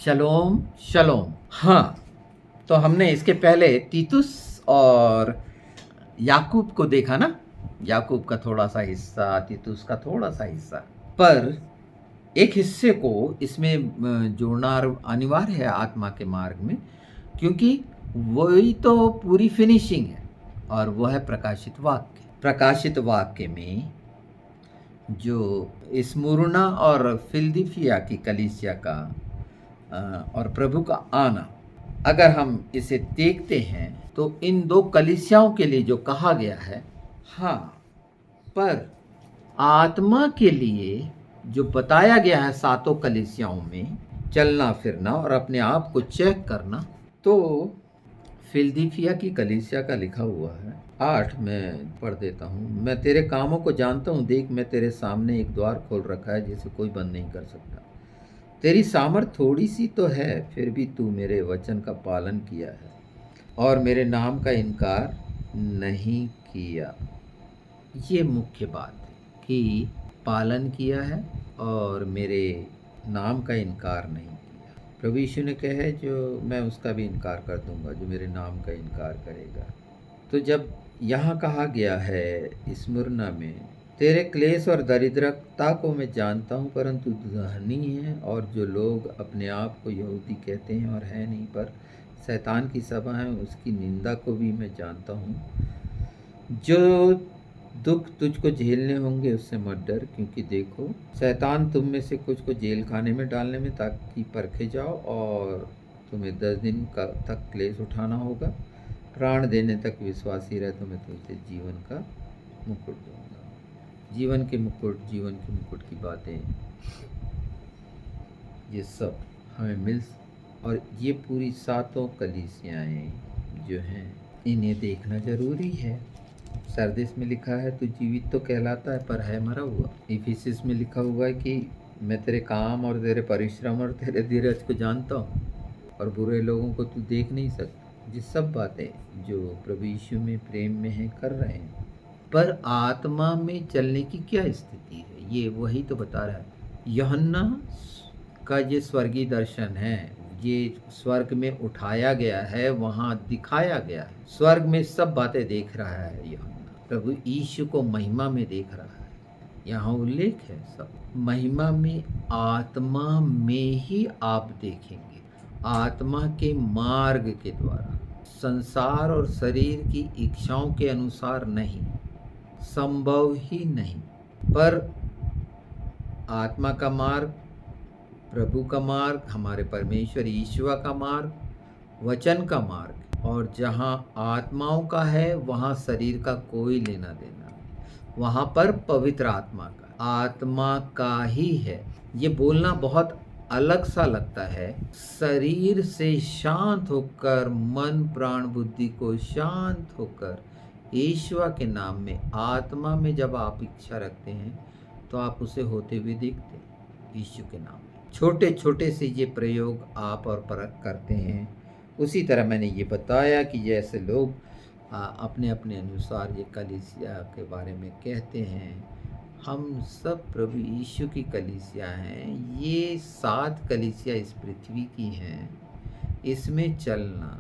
शलोम शलोम। हाँ, तो हमने इसके पहले तीतुस और याकूब को देखा ना। याकूब का थोड़ा सा हिस्सा, तीतुस का थोड़ा सा हिस्सा, पर एक हिस्से को इसमें जोड़ना अनिवार्य है आत्मा के मार्ग में, क्योंकि वही तो पूरी फिनिशिंग है, और वो है प्रकाशित वाक्य। प्रकाशित वाक्य में जो स्मुरना और फिलदिफिया की कलीसिया का और प्रभु का आना, अगर हम इसे देखते हैं तो इन दो कलीसियाओं के लिए जो कहा गया है, हाँ, पर आत्मा के लिए जो बताया गया है सातों कलीसियाओं में, चलना फिरना और अपने आप को चेक करना, तो फिलदिफिया की कलीसिया का लिखा हुआ है 8, मैं पढ़ देता हूँ। मैं तेरे कामों को जानता हूँ, देख मैं तेरे सामने एक द्वार खोल रखा है जिसे कोई बंद नहीं कर सकता। तेरी सामर्थ थोड़ी सी तो है, फिर भी तू मेरे वचन का पालन किया है और मेरे नाम का इनकार नहीं किया। ये मुख्य बात है कि पालन किया है और मेरे नाम का इनकार नहीं किया। प्रभु यीशु ने कहा है जो मैं उसका भी इनकार कर दूंगा जो मेरे नाम का इनकार करेगा। तो जब यहाँ कहा गया है स्मुरना में, तेरे क्लेश और दरिद्रता को मैं जानता हूँ, परंतु धनी है और जो लोग अपने आप को यहूदी कहते हैं और है नहीं, पर शैतान की सभा है, उसकी निंदा को भी मैं जानता हूँ। जो दुख तुझको झेलने होंगे उससे मत डर, क्योंकि देखो शैतान तुम में से कुछ को जेल खाने में डालने में ताकि परखे जाओ, और तुम्हें 10 दिन का तक क्लेश उठाना होगा। प्राण देने तक विश्वासी रहे तो मैं तुझे जीवन का मुकुट दूंगा। जीवन के मुकुट की बातें, ये सब हमें मिल, और ये पूरी सातों कलीसियाएँ जो हैं इन्हें देखना जरूरी है। सरदेश में लिखा है तू जीवित तो कहलाता है पर है मरा हुआ। इफिसिस में लिखा हुआ है कि मैं तेरे काम और तेरे परिश्रम और तेरे धीरज को जानता हूँ और बुरे लोगों को तू देख नहीं सकता। ये सब बातें जो प्रभु यीशु में प्रेम में हैं कर रहे हैं, पर आत्मा में चलने की क्या स्थिति है, ये वही तो बता रहा है। यूहन्ना का ये स्वर्गीय दर्शन है, ये स्वर्ग में उठाया गया है, वहाँ दिखाया गया है। स्वर्ग में सब बातें देख रहा है यूहन्ना, प्रभु यीशु को महिमा में देख रहा है। यहाँ उल्लेख है सब महिमा में, आत्मा में ही आप देखेंगे, आत्मा के मार्ग के द्वारा, संसार और शरीर की इच्छाओं के अनुसार नहीं, संभव ही नहीं। पर आत्मा का मार्ग, प्रभु का मार्ग, हमारे परमेश्वर ईश्वर का मार्ग, वचन का मार्ग, और जहाँ आत्माओं का है वहाँ शरीर का कोई लेना देना नहीं, वहाँ पर पवित्र आत्मा का ही है। ये बोलना बहुत अलग सा लगता है। शरीर से शांत होकर, मन प्राण बुद्धि को शांत होकर, ईश्वर के नाम में, आत्मा में जब आप इच्छा रखते हैं तो आप उसे होते हुए देखते हैं यीशु के नाम में। छोटे छोटे से ये प्रयोग आप और परख करते हैं। उसी तरह मैंने ये बताया कि जैसे लोग अपने अपने अनुसार ये कलीसिया के बारे में कहते हैं, हम सब प्रभु यीशु की कलीसिया हैं। ये 7 कलीसिया इस पृथ्वी की हैं। इसमें चलना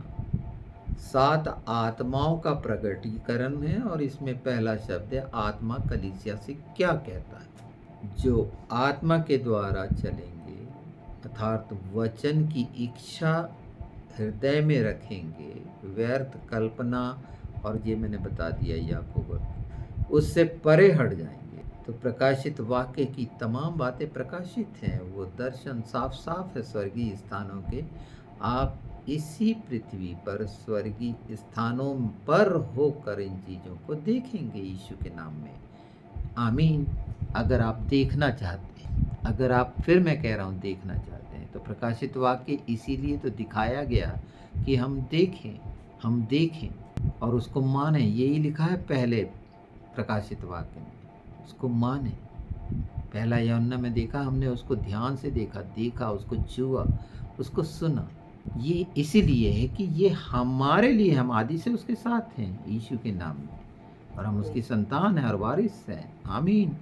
7 आत्माओं का प्रकटीकरण है, और इसमें पहला शब्द है आत्मा कलीसिया से क्या कहता है। जो आत्मा के द्वारा चलेंगे, अर्थात वचन की इच्छा हृदय में रखेंगे, व्यर्थ कल्पना, और ये मैंने बता दिया याकूब, उससे परे हट जाएंगे, तो प्रकाशित वाक्य की तमाम बातें प्रकाशित हैं। वो दर्शन साफ साफ है स्वर्गीय स्थानों के। आप इसी पृथ्वी पर स्वर्गीय स्थानों पर होकर इन चीज़ों को देखेंगे यीशु के नाम में। आमीन। अगर आप देखना चाहते हैं, अगर आप, फिर मैं कह रहा हूँ, देखना चाहते हैं, तो प्रकाशित वाक्य इसीलिए तो दिखाया गया कि हम देखें और उसको माने। यही लिखा है पहले प्रकाशित वाक्य में, उसको माने। पहला यूहन्ना में देखा हमने, उसको ध्यान से देखा, उसको छुआ, उसको सुना। ये इसीलिए है कि ये हमारे लिए, हम आदि से उसके साथ हैं यीशु के नाम में, और हम उसकी संतान हैं और वारिस हैं। आमीन।